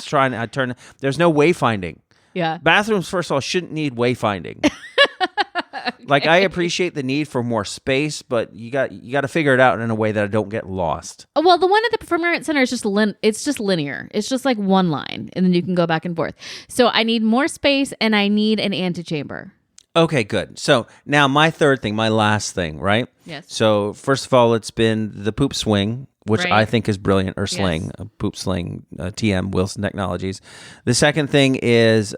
there's no wayfinding. Yeah. Bathrooms, first of all, shouldn't need wayfinding. Okay. Like I appreciate the need for more space, but you got to figure it out in a way that I don't get lost. Well, the one at the Performing Arts Center is just it's just linear. It's just like one line, and then you can go back and forth. So I need more space, and I need an antechamber. Okay, good. So now my third thing, my last thing, right? Yes. So first of all, it's been the poop swing, which right. I think is brilliant, or sling, yes. Poop sling, TM, Wilson Technologies. The second thing is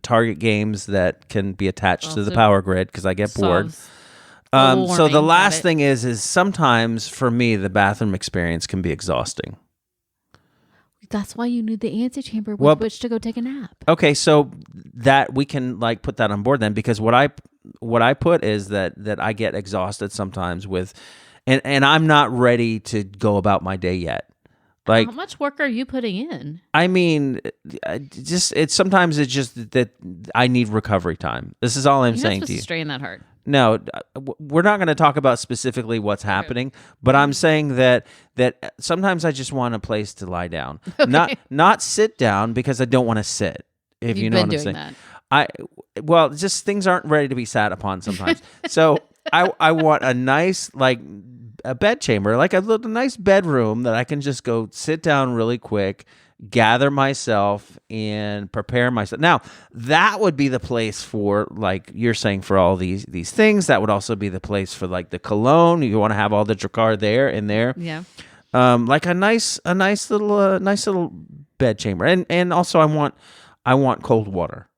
target games that can be attached to the power grid because I get bored. Global So the warming, last got it. thing is sometimes for me the bathroom experience can be exhausting. That's why you need the antechamber with Well, which to go take a nap. Okay, so that we can like put that on board then, because what I put is that I get exhausted sometimes with, and I'm not ready to go about my day yet. Like, How much work are you putting in? I mean, sometimes it's just that I need recovery time. This is all I'm You're not saying supposed to you. to strain that hard. No, we're not going to talk about specifically what's happening, but I'm saying that sometimes I just want a place to lie down, not sit down because I don't want to sit. If you know what I'm saying, well, just things aren't ready to be sat upon sometimes. So I want a nice a bed chamber, like a little nice bedroom that I can just go sit down really quick, gather myself and prepare myself. Now, that would be the place for, like you're saying, for all these things. That would also be the place for like the cologne. You want to have all the Drakkar there. Yeah. Like a nice little bed chamber. And also I want cold water.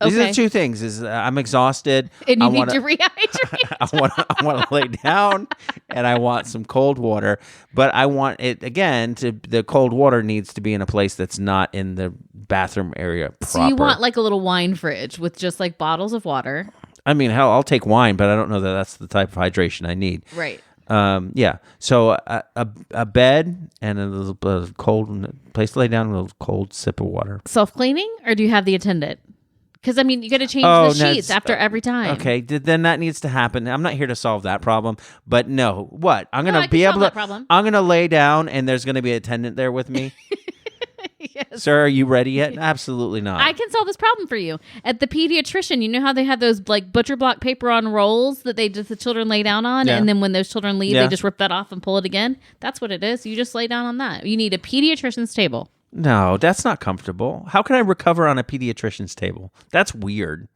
These are the two things. I'm exhausted. And you need to rehydrate. I want to lay down, and I want some cold water. But I want it again the cold water needs to be in a place that's not in the bathroom area proper. So you want like a little wine fridge with just like bottles of water. I mean, hell, I'll take wine, but I don't know that that's the type of hydration I need. Right. Yeah. So a bed and a little cold place to lay down, a little cold sip of water. Self-cleaning, or do you have the attendant? Because, I mean, you got to change the sheets after every time. Okay, then that needs to happen. I'm not here to solve that problem, but no. What? I'm going to be able to. I'm going to lay down, and there's going to be an attendant there with me. Yes. Sir, are you ready yet? Absolutely not. I can solve this problem for you. At the pediatrician, you know how they have those like butcher block paper on rolls that the children lay down on, and then when those children leave, they just rip that off and pull it again? That's what it is. You just lay down on that. You need a pediatrician's table. No, that's not comfortable. How can I recover on a pediatrician's table? That's weird.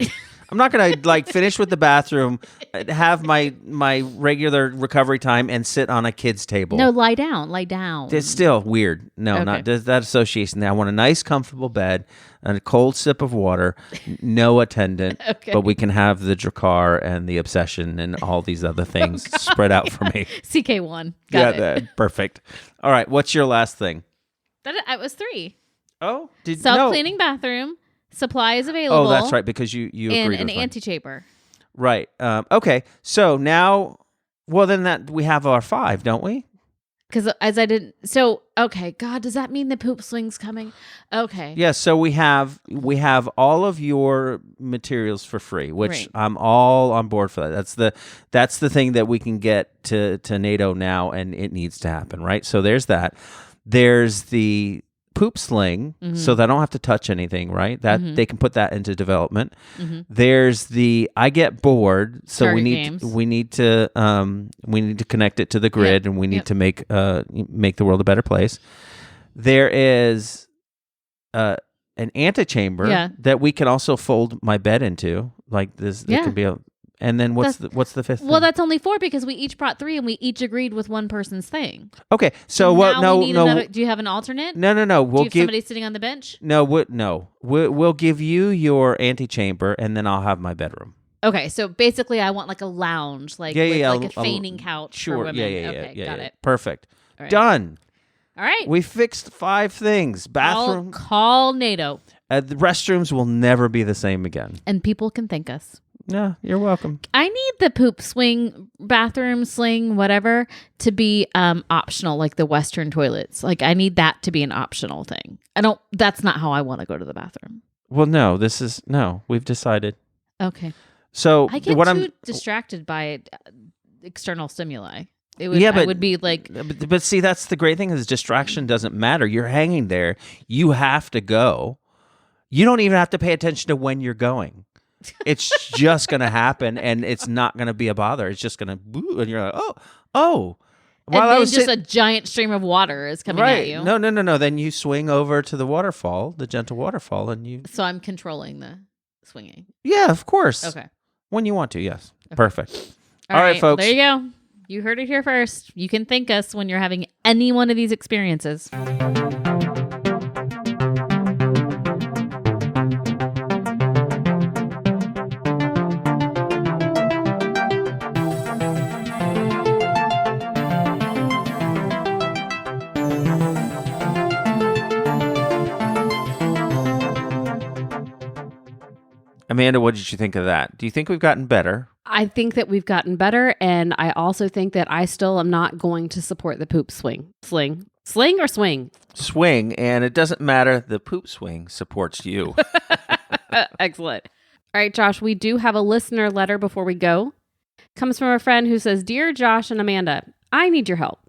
I'm not going to finish with the bathroom, have my regular recovery time, and sit on a kid's table. No, lie down. Lie down. It's still weird. No, not that association. I want a nice, comfortable bed and a cold sip of water, no attendant, but we can have the Drakkar and the Obsession and all these other things spread out for me. CK1. Got it. Perfect. All right, what's your last thing? That was 3. Oh, self-cleaning bathroom, supplies available. Oh, that's right, because you agreed and with an mine. antechamber. Right. Okay. So now, well, then that we have our 5, don't we? Because okay. God, does that mean the poop swing's coming? Okay. Yeah. So we have all of your materials for free, which I'm all on board for that. That's the thing that we can get to NATO now, and it needs to happen, right? So there's that. There's the poop sling, so they don't have to touch anything, right? That they can put that into development. There's the I get bored, so Target we games. need to connect it to the grid, and we need to make the world a better place. There is an antechamber that we can also fold my bed into, like this. It can be and then what's the 5th thing? Well, that's only 4 because we each brought 3 and we each agreed with one person's thing. Okay, so what? No. Do you have an alternate? No. We'll give somebody sitting on the bench. No. We'll give you your antechamber, and then I'll have my bedroom. Okay, so basically, I want like a lounge, like a fainting couch for women. Yeah. Got it. Perfect. Right. Done. All right. We fixed 5 things. Bathroom. Call NATO. The restrooms will never be the same again. And people can thank us. Yeah, you're welcome. I need the poop swing, bathroom sling, whatever, to be optional, like the Western toilets. Like I need that to be an optional thing. That's not how I want to go to the bathroom. Well, no, we've decided. Okay. So I get too distracted by external stimuli. I would be like... But see, that's the great thing is distraction doesn't matter. You're hanging there. You have to go. You don't even have to pay attention to when you're going. It's just going to happen, and it's not going to be a bother. It's just going to, and you're like, oh. While and then a giant stream of water is coming at you. No. Then you swing over to the waterfall, the gentle waterfall, and you... So I'm controlling the swinging. Yeah, of course. Okay. When you want to, yes. Okay. Perfect. All right, folks. There you go. You heard it here first. You can thank us when you're having any one of these experiences. Amanda, what did you think of that? Do you think we've gotten better? I think that we've gotten better, and I also think that I still am not going to support the poop sling. Sling or swing? Swing, and it doesn't matter. The poop swing supports you. Excellent. All right, Josh, we do have a listener letter before we go. Comes from a friend who says, Dear Josh and Amanda, I need your help.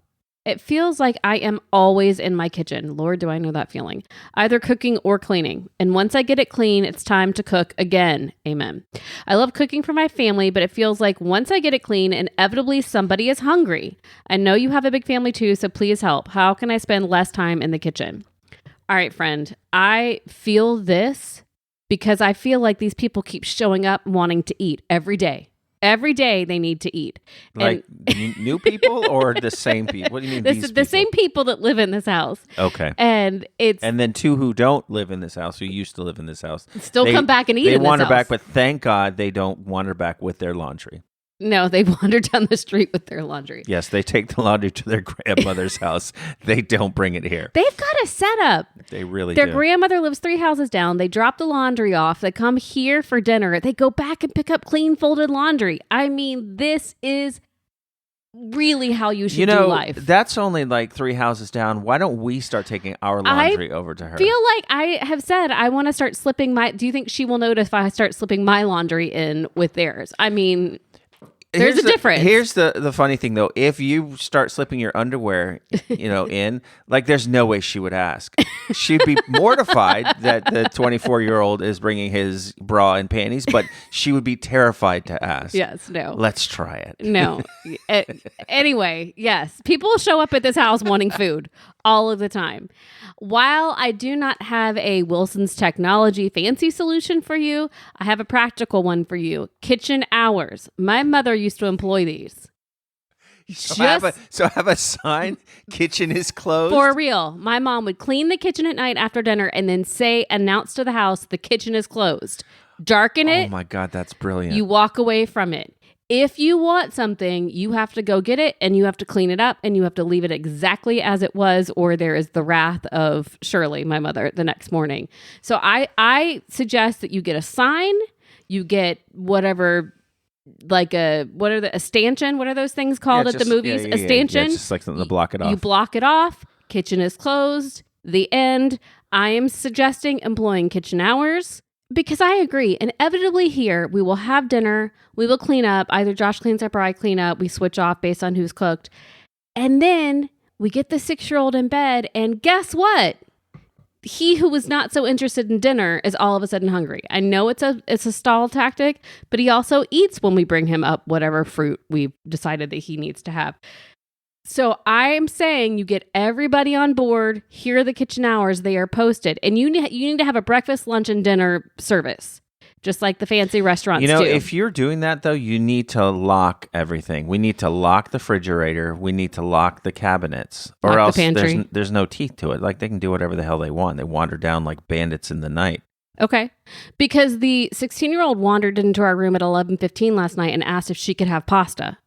It feels like I am always in my kitchen. Lord, do I know that feeling. Either cooking or cleaning. And once I get it clean, it's time to cook again. Amen. I love cooking for my family, but it feels like once I get it clean, inevitably somebody is hungry. I know you have a big family too, so please help. How can I spend less time in the kitchen? All right, friend. I feel this because I feel like these people keep showing up wanting to eat every day. Every day they need to eat. Like new people or the same people? What do you mean these people? The same people that live in this house. Okay. And then two who don't live in this house, who used to live in this house. Still come back and eat in this house. They wander back, but thank God they don't wander back with their laundry. No, they wander down the street with their laundry. Yes, they take the laundry to their grandmother's house. They don't bring it here. They've got a setup. They really do. Their grandmother lives 3 houses down. They drop the laundry off. They come here for dinner. They go back and pick up clean folded laundry. I mean, this is really how you should do life. That's only like 3 houses down. Why don't we start taking our laundry over to her? I feel like I have said I want to start slipping do you think she will notice if I start slipping my laundry in with theirs? I mean... There's a difference. Here's the funny thing, though. If you start slipping your underwear, in, like, there's no way she would ask. She'd be mortified that the 24-year-old is bringing his bra and panties, but she would be terrified to ask. Yes, no. Let's try it. No. Anyway, yes. People show up at this house wanting food all of the time. While I do not have a Wilson's Technology fancy solution for you, I have a practical one for you. Kitchen hours. My mother used to employ these. So have a sign, kitchen is closed? For real. My mom would clean the kitchen at night after dinner and then announce to the house, the kitchen is closed. Darken it. Oh my God, that's brilliant. You walk away from it. If you want something, you have to go get it and you have to clean it up and you have to leave it exactly as it was, or there is the wrath of Shirley, my mother, the next morning. So I suggest that you get a sign, you get whatever, like a stanchion? What are those things called at the movies? A stanchion. Yeah, just like something to block it off. You block it off. Kitchen is closed. The end. I am suggesting employing kitchen hours. Because I agree, inevitably here, we will have dinner, we will clean up, either Josh cleans up or I clean up, we switch off based on who's cooked, and then we get the 6-year-old in bed, and guess what? He who was not so interested in dinner is all of a sudden hungry. I know it's a stall tactic, but he also eats when we bring him up whatever fruit we've decided that he needs to have. So I'm saying you get everybody on board. Here are the kitchen hours. They are posted. And you need to have a breakfast, lunch, and dinner service, just like the fancy restaurants do. If you're doing that, though, you need to lock everything. We need to lock the refrigerator. We need to lock the cabinets. Or else there's no teeth to it. Like, they can do whatever the hell they want. They wander down like bandits in the night. Okay. Because the 16-year-old wandered into our room at 11:15 last night and asked if she could have pasta.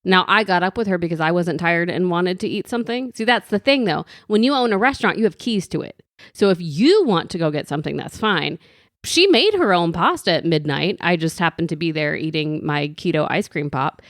Now, I got up with her because I wasn't tired and wanted to eat something. See, that's the thing, though. When you own a restaurant, you have keys to it. So if you want to go get something, that's fine. She made her own pasta at midnight. I just happened to be there eating my keto ice cream pop.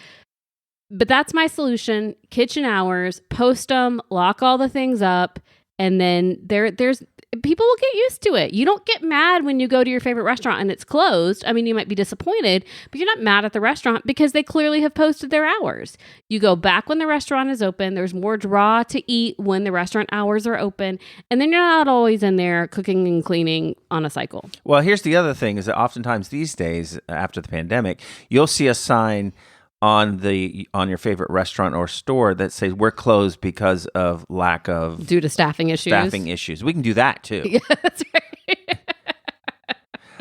But that's my solution. Kitchen hours, post them, lock all the things up, and then there's people will get used to it. You don't get mad when you go to your favorite restaurant and it's closed. I mean, you might be disappointed, but you're not mad at the restaurant because they clearly have posted their hours. You go back when the restaurant is open. There's more draw to eat when the restaurant hours are open. And then you're not always in there cooking and cleaning on a cycle. Well, here's the other thing is that oftentimes these days, after the pandemic, you'll see a sign on your favorite restaurant or store that says we're closed because of lack of due to staffing issues. We can do that too. Yeah, that's right.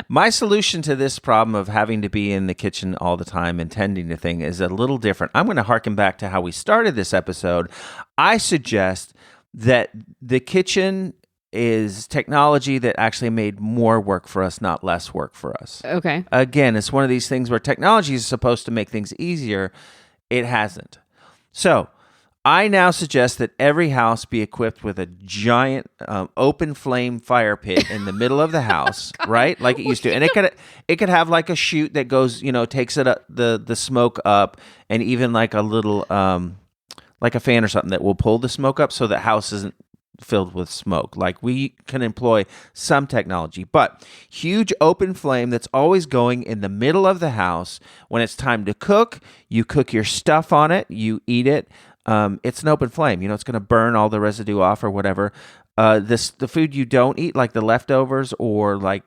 My solution to this problem of having to be in the kitchen all the time and tending to things is a little different. I'm going to harken back to how we started this episode. I suggest that the kitchen is technology that actually made more work for us, not less work for us. Okay. Again, it's one of these things where technology is supposed to make things easier. It hasn't. So I now suggest that every house be equipped with a giant open flame fire pit in the middle of the house, right? Like it used to. And it could have like a chute that goes, takes it up, the smoke up, and even like a little like a fan or something that will pull the smoke up so the house isn't filled with smoke. Like we can employ some technology, but huge open flame that's always going in the middle of the house. When it's time to cook, you cook your stuff on it, you eat it. It's an open flame. It's going to burn all the residue off or whatever. The food you don't eat, like the leftovers or like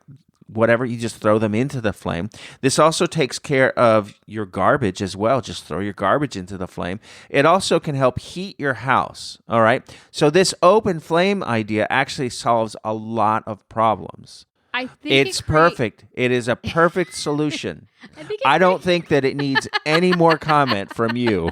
whatever, you just throw them into the flame. This also takes care of your garbage as well. Just throw your garbage into the flame. It also can help heat your house. All right. So this open flame idea actually solves a lot of problems. I think it's perfect. It is a perfect solution. I don't think that it needs any more comment from you.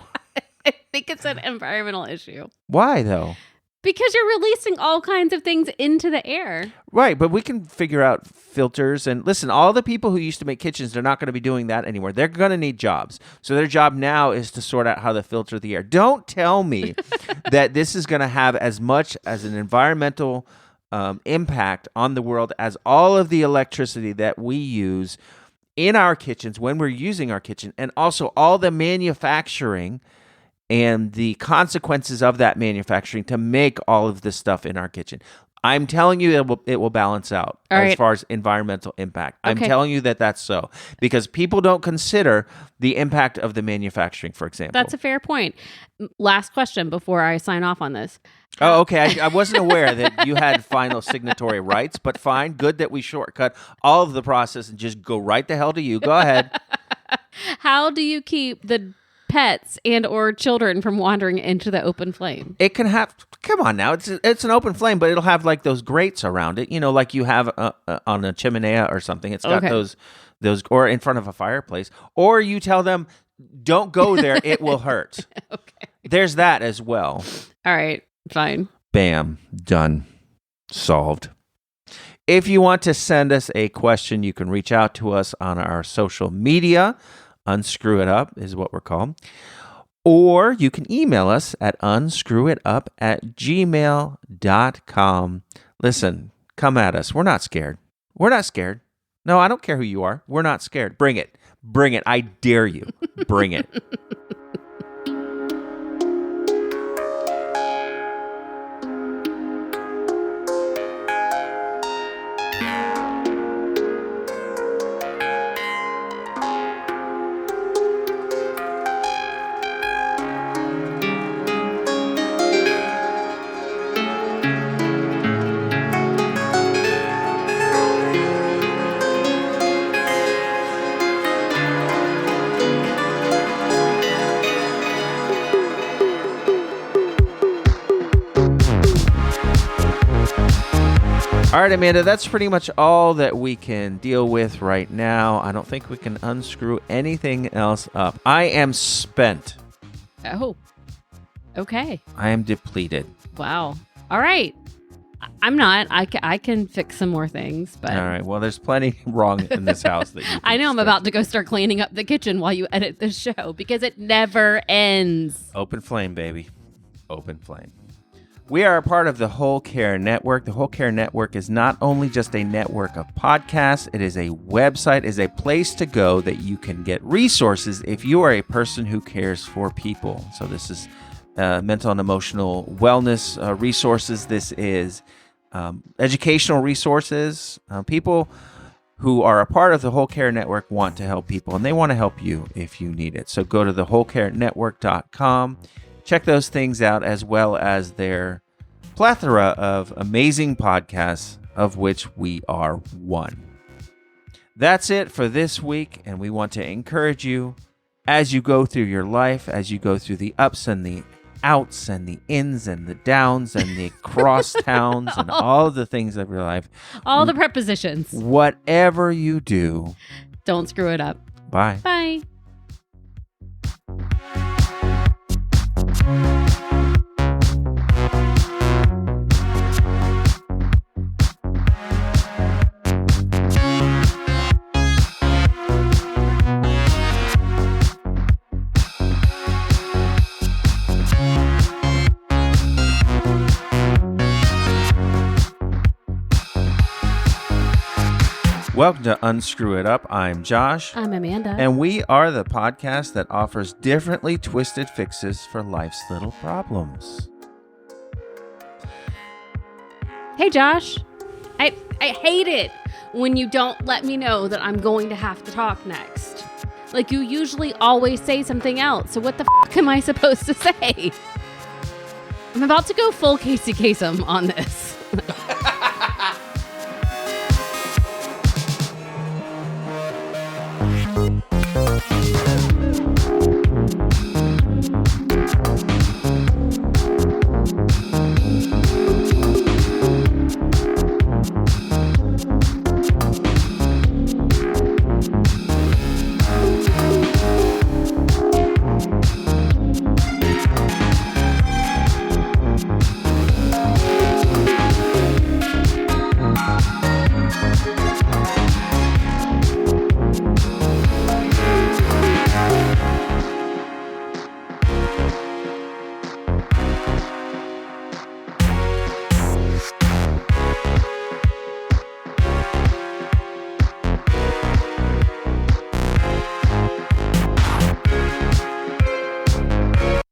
I think it's an environmental issue. Why though? Because you're releasing all kinds of things into the air. Right, but we can figure out filters. And listen, all the people who used to make kitchens, they're not going to be doing that anymore. They're going to need jobs. So their job now is to sort out how to filter the air. Don't tell me that this is going to have as much as an environmental impact on the world as all of the electricity that we use in our kitchens when we're using our kitchen, and also all the manufacturing and the consequences of that manufacturing to make all of this stuff in our kitchen. I'm telling you it will balance out as far as environmental impact. I'm telling you that that's so. Because people don't consider the impact of the manufacturing, for example. That's a fair point. Last question before I sign off on this. Oh, okay. I wasn't aware that you had final signatory rights, but fine. Good that we shortcut all of the process and just go right the hell to you. Go ahead. How do you keep the pets and or children from wandering into the open flame? It can have, come on now, it's an open flame, but it'll have like those grates around it, like you have on a chimenea or something. It's got those, or in front of a fireplace. Or you tell them, don't go there, it will hurt. Okay. There's that as well. All right, fine. Bam, done, solved. If you want to send us a question, you can reach out to us on our social media. Unscrew It Up is what we're called. Or you can email us at unscrewitup@gmail.com. Listen, come at us. We're not scared. We're not scared. No, I don't care who you are. We're not scared. Bring it. Bring it. I dare you. Bring it. All right, Amanda, that's pretty much all that we can deal with right now. I don't think we can unscrew anything else up. I am spent. Oh, okay. I am depleted. Wow. All right. I'm not. I can fix some more things, but... All right. Well, there's plenty wrong in this house that you can I know. fix. I'm about to go start cleaning up the kitchen while you edit this show because it never ends. Open flame, baby. Open flame. We are a part of the Whole Care Network. The Whole Care Network is not only just a network of podcasts, it is a website, is a place to go that you can get resources if you are a person who cares for people. So this is mental and emotional wellness resources. This is educational resources. People who are a part of the Whole Care Network want to help people, and they want to help you if you need it. So go to thewholecarenetwork.com. Check those things out, as well as their plethora of amazing podcasts, of which we are one. That's it for this week, and we want to encourage you as you go through your life, as you go through the ups and the outs and the ins and the downs and the cross towns and all of the things of your life. All the prepositions. Whatever you do, don't screw it up. Bye. Bye. Welcome to Unscrew It Up. I'm Josh. I'm Amanda. And we are the podcast that offers differently twisted fixes for life's little problems. Hey, Josh. I hate it when you don't let me know that I'm going to have to talk next. Like, you usually always say something else, so what the f*** am I supposed to say? I'm about to go full Casey Kasem on this.